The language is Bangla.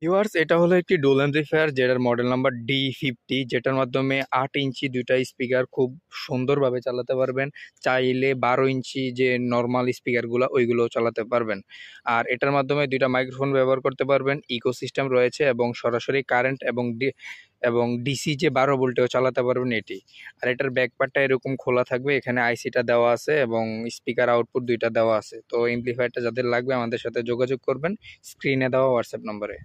ভিউয়ার্স, এটা হলো একটি ডুয়াল অ্যামপ্লিফায়ার যেটার মডেল নাম্বার D50, যেটার মাধ্যমে 8 ইঞ্চি দুইটা স্পিকার খুব সুন্দরভাবে চালাতে পারবেন। চাইলে 12 ইঞ্চি যে নর্মাল স্পিকারগুলো ওইগুলোও চালাতে পারবেন। আর এটার মাধ্যমে দুইটা মাইক্রোফোন ব্যবহার করতে পারবেন, ইকো সিস্টেম রয়েছে এবং সরাসরি কারেন্ট এবং ডিসি যে 12 ভোল্টেও চালাতে পারবেন এটি। আর এটার ব্যাকপার্টটা এরকম খোলা থাকবে, এখানে আইসিটা দেওয়া আছে এবং স্পিকার আউটপুট দুইটা দেওয়া আছে। তো এমপ্লিফায়ারটা যাদের লাগবে আমাদের সাথে যোগাযোগ করবেন স্ক্রিনে দেওয়া হোয়াটসঅ্যাপ নম্বরে।